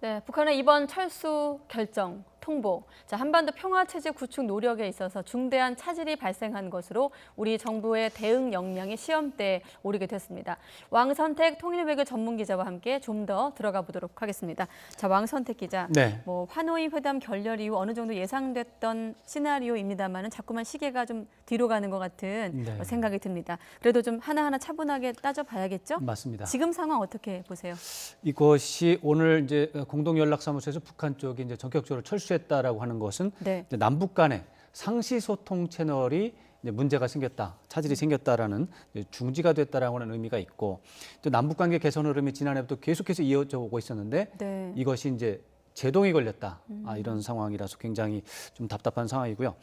네, 북한의 이번 철수 결정, 통보, 한반도 평화체제 구축 노력에 있어서 중대한 차질이 발생한 것으로 우리 정부의 대응 역량이 시험대에 오르게 됐습니다. 왕선택 통일외교 전문기자와 함께 좀 더 들어가 보도록 하겠습니다. 자, 왕선택 기자, 네. 하노이 회담 결렬 이후 어느 정도 예상됐던 시나리오입니다만은 자꾸만 시계가 좀 뒤로 가는 것 같은 생각이 듭니다. 그래도 좀 하나하나 차분하게 따져봐야겠죠? 맞습니다. 지금 상황 어떻게 보세요? 이것이 오늘 이제 공동연락사무소에서 북한 쪽이 이제 전격적으로 철수했다라고 하는 것은 이제 남북 간의 상시 소통 채널이 이제 문제가 생겼다, 차질이 생겼다라는 중지가 됐다라고 하는 의미가 있고, 또 남북 관계 개선 흐름이 지난해부터 계속해서 이어져 오고 있었는데 이것이 이제 제동이 걸렸다, 이런 상황이라서 굉장히 좀 답답한 상황이고요.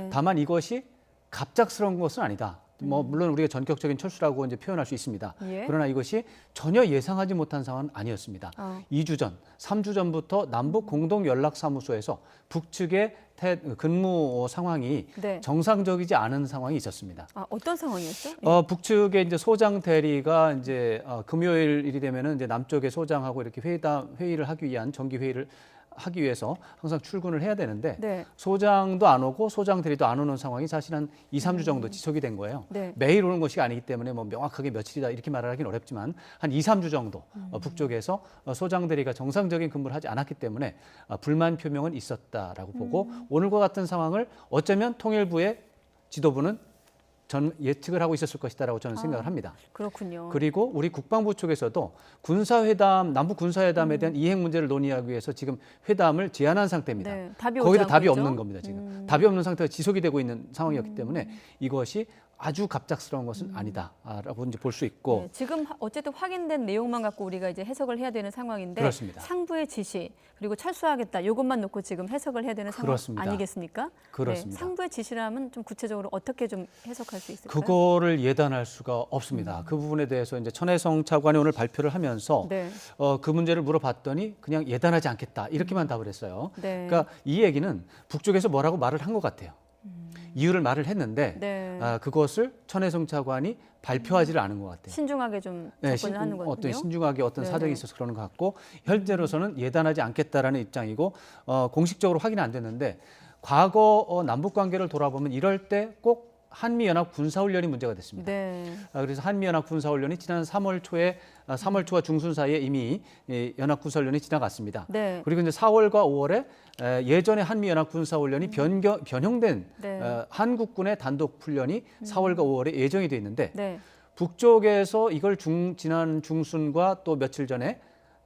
다만 이것이 갑작스러운 것은 아니다. 물론 우리가 전격적인 철수라고 이제 표현할 수 있습니다. 그러나 이것이 전혀 예상하지 못한 상황은 아니었습니다. 2주 전, 3주 전부터 남북 공동 연락사무소에서 북측의 근무 상황이 정상적이지 않은 상황이 있었습니다. 어떤 상황이었죠? 북측의 이제 소장 대리가 이제 금요일이 되면은 이제 남쪽의 소장하고 이렇게 회의를 하기 위한 정기 회의를 하기 위해서 항상 출근을 해야 되는데 소장도 안 오고 소장 대리도 안 오는 상황이 사실 한 2, 3주 정도 지속이 된 거예요. 매일 오는 것이 아니기 때문에 뭐 명확하게 며칠이다 이렇게 말하기는 어렵지만 한 2, 3주 정도 북쪽에서 소장 대리가 정상적인 근무를 하지 않았기 때문에 불만 표명은 있었다라고 보고 오늘과 같은 상황을 어쩌면 통일부의 지도부는 예측을 하고 있었을 것이다라고 저는 생각을 합니다. 그렇군요. 그리고 우리 국방부 쪽에서도 남북 군사회담에 대한 이행 문제를 논의하기 위해서 지금 회담을 제안한 상태입니다. 거기도 답이 없는 겁니다. 지금 답이 없는 상태가 지속이 되고 있는 상황이었기 때문에 이것이 아주 갑작스러운 것은 아니다라고 이제 볼 수 있고 지금 어쨌든 확인된 내용만 갖고 우리가 이제 해석을 해야 되는 상황인데 그렇습니다. 상부의 지시 그리고 철수하겠다 이것만 놓고 지금 해석을 해야 되는 상황 아니겠습니까? 그렇습니다. 상부의 지시라면 좀 구체적으로 어떻게 좀 해석할 수 있을까요? 그거를 예단할 수가 없습니다. 그 부분에 대해서 이제 천혜성 차관이 오늘 발표를 하면서 그 문제를 물어봤더니 그냥 예단하지 않겠다 이렇게만 답을 했어요. 그러니까 이 얘기는 북쪽에서 뭐라고 말을 한 것 같아요. 이유를 말을 했는데 그것을 천혜성 차관이 발표하지를 않은 것 같아요. 신중하게 좀 접근을 하는 거군요. 어떤 신중하게 어떤 사정이 있어서 그러는 것 같고 현재로서는 예단하지 않겠다라는 입장이고 공식적으로 확인이 안 됐는데 과거 남북 관계를 돌아보면 이럴 때 꼭 한미연합 군사훈련이 문제가 됐습니다. 그래서 한미연합 군사훈련이 지난 3월 초와 중순 사이에 이미 연합 군사훈련이 지나갔습니다. 그리고 이제 4월과 5월에 예전에 한미연합 군사훈련이 변형된 한국군의 단독 훈련이 4월과 5월에 예정이 돼 있는데 북쪽에서 이걸 지난 중순과 또 며칠 전에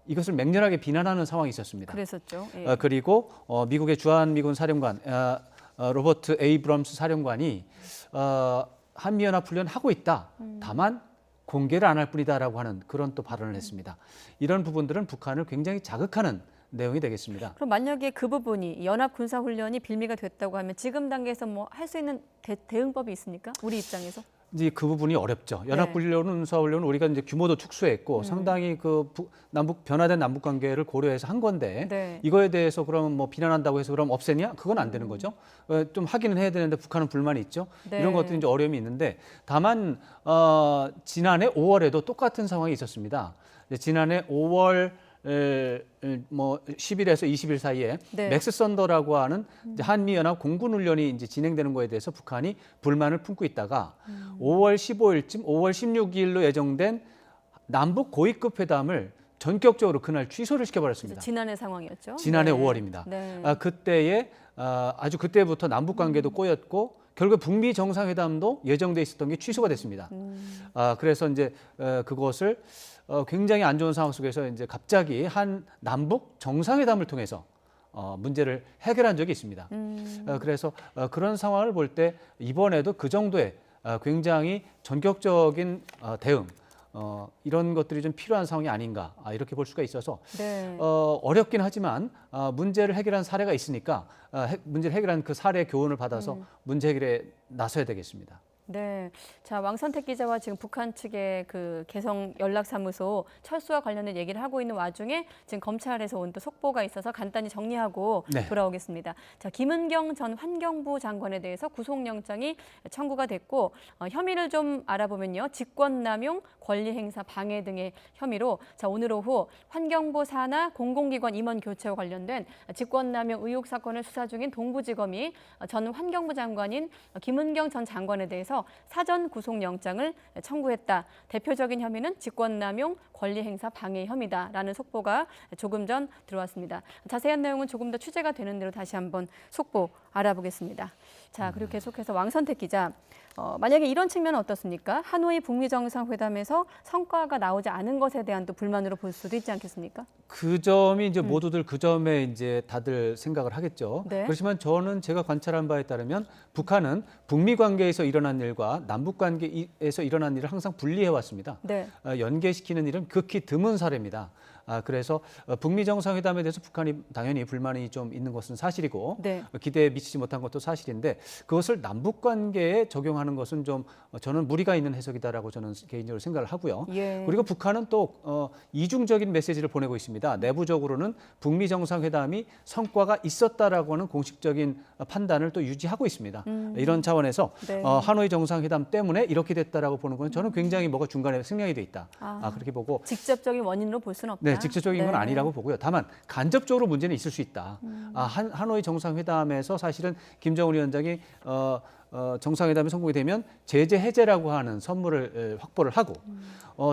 이것을 맹렬하게 비난하는 상황이 있었습니다. 그랬었죠. 그리고 미국의 주한미군 사령관 로버트 에이브럼스 사령관이 한미연합 훈련 하고 있다. 다만 공개를 안 할 뿐이다라고 하는 그런 또 발언을 했습니다. 이런 부분들은 북한을 굉장히 자극하는 내용이 되겠습니다. 그럼 만약에 그 부분이 연합 군사 훈련이 빌미가 됐다고 하면 지금 단계에서 뭐 할 수 있는 대응법이 있습니까? 우리 입장에서? 이제 그 부분이 어렵죠. 군사훈련은 우리가 이제 규모도 축소했고 상당히 그 변화된 남북 관계를 고려해서 한 건데 이거에 대해서 그러면 뭐 비난한다고 해서 그럼 없애냐? 그건 안 되는 거죠. 좀 하기는 해야 되는데 북한은 불만이 있죠. 이런 것들이 이제 어려움이 있는데 다만 지난해 5월에도 똑같은 상황이 있었습니다. 지난해 5월 10일에서 20일 사이에 맥스 선더라고 하는 한미연합 공군훈련이 이제 진행되는 거에 대해서 북한이 불만을 품고 있다가 5월 15일쯤 5월 16일로 예정된 남북 고위급 회담을 전격적으로 그날 취소를 시켜버렸습니다. 지난해 상황이었죠. 지난해 5월입니다. 그때부터 남북 관계도 꼬였고 결국 북미 정상회담도 예정돼 있었던 게 취소가 됐습니다. 그래서 이제 그것을 굉장히 안 좋은 상황 속에서 이제 갑자기 한 남북 정상회담을 통해서 문제를 해결한 적이 있습니다. 그래서 그런 상황을 볼 때 이번에도 그 정도의 굉장히 전격적인 대응 이런 것들이 좀 필요한 상황이 아닌가 이렇게 볼 수가 있어서 어렵긴 하지만 문제를 해결한 사례가 있으니까 문제를 해결한 그 사례의 교훈을 받아서 문제 해결에 나서야 되겠습니다. 네, 자 왕선택 기자와 지금 북한 측의 그 개성 연락사무소 철수와 관련된 얘기를 하고 있는 와중에 지금 검찰에서 온 또 속보가 있어서 간단히 정리하고 네. 돌아오겠습니다. 자 김은경 전 환경부 장관에 대해서 구속영장이 청구가 됐고 혐의를 좀 알아보면요, 직권남용, 권리행사 방해 등의 혐의로 자 오늘 오후 환경부 산하 공공기관 임원 교체와 관련된 직권남용 의혹 사건을 수사 중인 동부지검이 전 환경부 장관인 김은경 전 장관에 대해서 사전 구속영장을 청구했다. 대표적인 혐의는 직권남용, 권리행사 방해 혐의다라는 속보가 조금 전 들어왔습니다. 자세한 내용은 조금 더 취재가 되는 대로 다시 한번 속보 알아보겠습니다. 자, 그리고 계속해서 왕선택 기자. 만약에 이런 측면은 어떻습니까? 하노이 북미 정상회담에서 성과가 나오지 않은 것에 대한 또 불만으로 볼 수도 있지 않겠습니까? 그 점이 이제 모두들 그 점에 이제 다들 생각을 하겠죠. 네. 그렇지만 저는 제가 관찰한 바에 따르면 북한은 북미 관계에서 일어난 일과 남북 관계에서 일어난 일을 항상 분리해 왔습니다. 네. 연계시키는 일은 극히 드문 사례입니다. 그래서 북미 정상회담에 대해서 북한이 당연히 불만이 좀 있는 것은 사실이고 네. 기대에 미치지 못한 것도 사실인데 그것을 남북 관계에 적용하는 것은 좀 저는 무리가 있는 해석이다라고 저는 개인적으로 생각을 하고요. 예. 그리고 북한은 또 이중적인 메시지를 보내고 있습니다. 내부적으로는 북미 정상회담이 성과가 있었다라고 하는 공식적인 판단을 또 유지하고 있습니다. 이런 차원에서 네. 하노이 정상회담 때문에 이렇게 됐다라고 보는 건 저는 굉장히 뭐가 중간에 생략이 돼 있다. 그렇게 보고 직접적인 원인으로 볼 수는 없다. 네, 직접적인 건 네. 아니라고 보고요. 다만 간접적으로 문제는 있을 수 있다. 하노이 정상회담에서 사실은 김정은 위원장이 정상회담이 성공이 되면 제재 해제라고 하는 선물을 확보를 하고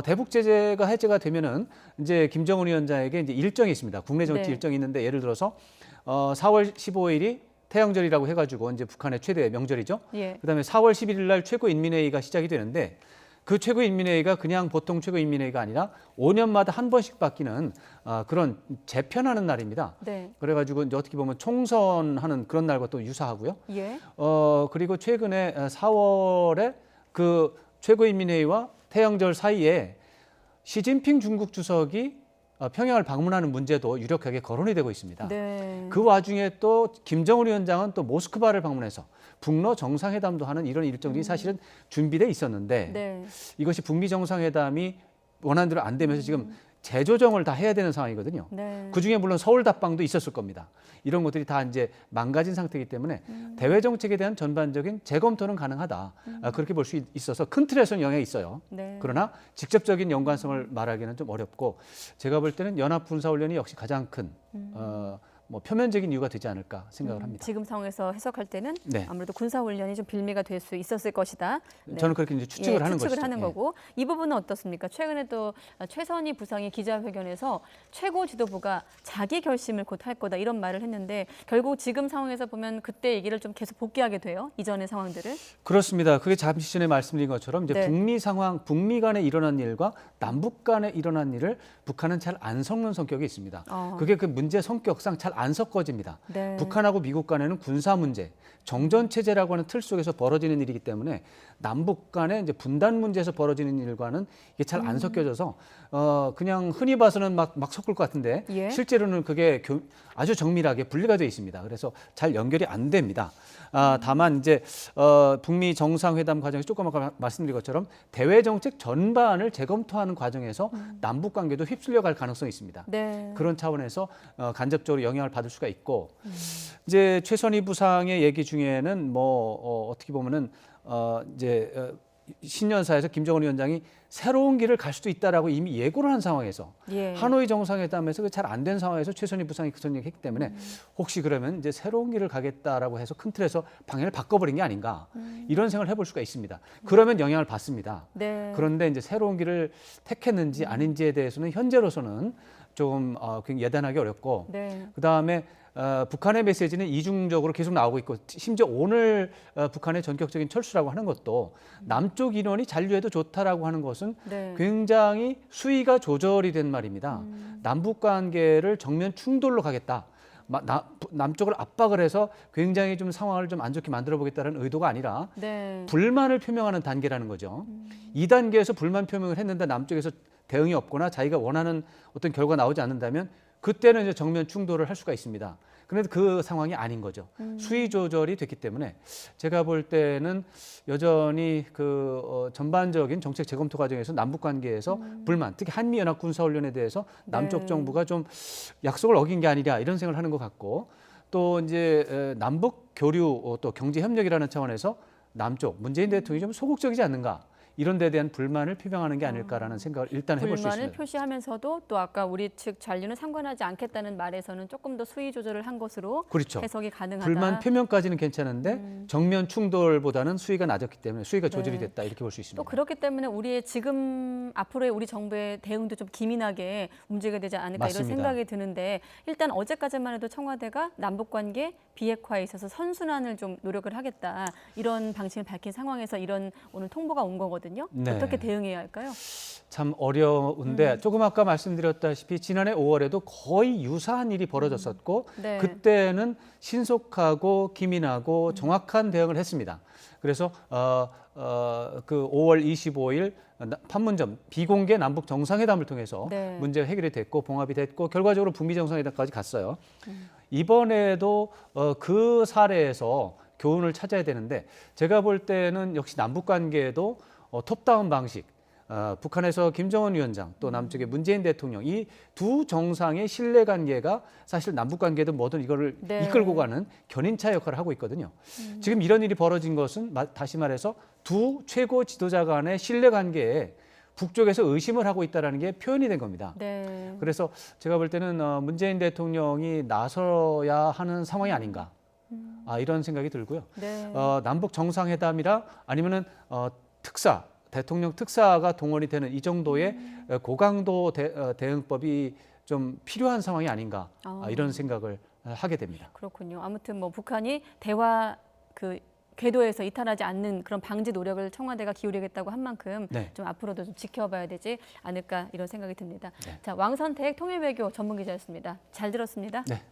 대북 제재가 해제가 되면은 이제 김정은 위원장에게 이제 일정이 있습니다. 국내 정치 네. 일정이 있는데 예를 들어서 4월 15일이 태양절이라고 해가지고 이제 북한의 최대 명절이죠. 예. 그다음에 4월 11일 날 최고인민회의가 시작이 되는데 그 최고인민회의가 그냥 보통 최고인민회의가 아니라 5년마다 한 번씩 바뀌는 그런 재편하는 날입니다. 네. 그래가지고 이제 어떻게 보면 총선하는 그런 날과 또 유사하고요. 예. 그리고 최근에 4월에 그 최고인민회의와 태양절 사이에 시진핑 중국 주석이 평양을 방문하는 문제도 유력하게 거론이 되고 있습니다. 네. 그 와중에 또 김정은 위원장은 또 모스크바를 방문해서 북러 정상회담도 하는 이런 일정이 사실은 준비돼 있었는데 네. 이것이 북미 정상회담이 원하는 대로 안 되면서 지금 재조정을 다 해야 되는 상황이거든요. 네. 그중에 물론 서울 답방도 있었을 겁니다. 이런 것들이 다 이제 망가진 상태이기 때문에 대외 정책에 대한 전반적인 재검토는 가능하다. 그렇게 볼 수 있어서 큰 틀에서는 영향이 있어요. 네. 그러나 직접적인 연관성을 말하기는 좀 어렵고 제가 볼 때는 연합군사훈련이 역시 가장 큰 뭐 표면적인 이유가 되지 않을까 생각을 합니다. 지금 상황에서 해석할 때는 네. 아무래도 군사훈련이 좀 빌미가 될 수 있었을 것이다. 네. 저는 그렇게 이제 추측을 하는 추측을 것이죠. 하는 예. 거고 이 부분은 어떻습니까? 최근에 또 최선희 부상이 기자회견에서 최고 지도부가 자기 결심을 곧 할 거다 이런 말을 했는데 결국 지금 상황에서 보면 그때 얘기를 좀 계속 복귀하게 돼요. 이전의 상황들을. 그렇습니다. 그게 잠시 전에 말씀드린 것처럼 이제 네. 북미 상황, 북미 간에 일어난 일과 남북 간에 일어난 일을 북한은 잘 안 섞는 성격이 있습니다. 그게 그 문제 성격상 잘 안 섞어집니다. 네. 북한하고 미국 간에는 군사 문제, 정전 체제라고 하는 틀 속에서 벌어지는 일이기 때문에 남북 간의 이제 분단 문제에서 벌어지는 일과는 이게 잘 안 섞여져서 그냥 흔히 봐서는 막 섞을 것 같은데 예. 실제로는 그게 아주 정밀하게 분리가 되어 있습니다. 그래서 잘 연결이 안 됩니다. 다만 이제 북미 정상회담 과정에서 조금 아까 말씀드린 것처럼 대외 정책 전반을 재검토하는 과정에서 남북 관계도 휩쓸려 갈 가능성이 있습니다. 네. 그런 차원에서 간접적으로 영향을 받을 수가 있고 이제 최선희 부상의 얘기 중에는 뭐 어떻게 보면은 이제 신년사에서 김정은 위원장이 새로운 길을 갈 수도 있다라고 이미 예고를 한 상황에서 예. 하노이 정상회담에서 잘 안 된 상황에서 최선희 부상이 그런 얘기했기 때문에 혹시 그러면 이제 새로운 길을 가겠다라고 해서 큰 틀에서 방향을 바꿔버린 게 아닌가 이런 생각을 해볼 수가 있습니다. 그러면 영향을 받습니다. 네. 그런데 이제 새로운 길을 택했는지 아닌지에 대해서는 현재로서는 조금 굉장히 예단하기 어렵고 네. 그다음에 북한의 메시지는 이중적으로 계속 나오고 있고 심지어 오늘 북한의 전격적인 철수라고 하는 것도 남쪽 인원이 잔류해도 좋다라고 하는 것은 네. 굉장히 수위가 조절이 된 말입니다. 남북 관계를 정면 충돌로 가겠다. 남쪽을 압박을 해서 굉장히 좀 상황을 좀 안 좋게 만들어 보겠다는 의도가 아니라 네. 불만을 표명하는 단계라는 거죠. 2단계에서 불만 표명을 했는데 남쪽에서 대응이 없거나 자기가 원하는 어떤 결과가 나오지 않는다면 그때는 이제 정면 충돌을 할 수가 있습니다. 그런데 그 상황이 아닌 거죠. 수위 조절이 됐기 때문에 제가 볼 때는 여전히 그 전반적인 정책 재검토 과정에서 남북 관계에서 불만, 특히 한미연합 군사훈련에 대해서 남쪽 네. 정부가 좀 약속을 어긴 게 아니냐 이런 생각을 하는 것 같고, 또 이제 남북 교류 또 경제 협력이라는 차원에서 남쪽 문재인 대통령이 좀 소극적이지 않는가, 이런 데 대한 불만을 표명하는 게 아닐까라는 생각을 일단 해볼 수 불만을 있습니다. 표시하면서도 또 아까 우리 측 잔류는 상관하지 않겠다는 말에서는 조금 더 수위 조절을 한 것으로 그렇죠. 해석이 가능하다. 불만 표명까지는 괜찮은데 정면 충돌보다는 수위가 낮았기 때문에 수위가 조절이 네. 됐다 이렇게 볼 수 있습니다. 또 그렇기 때문에 우리의 지금 앞으로의 우리 정부의 대응도 좀 기민하게 움직여야 되지 않을까 맞습니다. 이런 생각이 드는데, 일단 어제까지만 해도 청와대가 남북관계 비핵화에 있어서 선순환을 좀 노력을 하겠다 이런 방침을 밝힌 상황에서 이런 오늘 통보가 온 거거든요. 네. 어떻게 대응해야 할까요? 참 어려운데 조금 아까 말씀드렸다시피 지난해 5월에도 거의 유사한 일이 벌어졌었고 네. 그때는 신속하고 기민하고 정확한 대응을 했습니다. 그래서 그 5월 25일 판문점 비공개 남북 정상회담을 통해서 네. 문제가 해결이 됐고 봉합이 됐고 결과적으로 북미 정상회담까지 갔어요. 이번에도 그 사례에서 교훈을 찾아야 되는데, 제가 볼 때는 역시 남북 관계에도 톱다운 방식, 북한에서 김정은 위원장 또 남쪽의 문재인 대통령, 이 두 정상의 신뢰 관계가 사실 남북 관계도 뭐든 이거를 네. 이끌고 가는 견인차 역할을 하고 있거든요. 지금 이런 일이 벌어진 것은 다시 말해서 두 최고 지도자 간의 신뢰 관계에 북쪽에서 의심을 하고 있다는 게 표현이 된 겁니다. 네. 그래서 제가 볼 때는 문재인 대통령이 나서야 하는 상황이 아닌가, 이런 생각이 들고요. 네. 남북 정상회담이라 아니면은 대통령 특사가 동원이 되는 이 정도의 고강도 대응법이 좀 필요한 상황이 아닌가, 이런 생각을 하게 됩니다. 그렇군요. 아무튼 뭐 북한이 대화 그 궤도에서 이탈하지 않는 그런 방지 노력을 청와대가 기울이겠다고 한 만큼 네. 좀 앞으로도 좀 지켜봐야 되지 않을까 이런 생각이 듭니다. 네. 자, 왕선택 통일외교 전문기자였습니다. 잘 들었습니다. 네.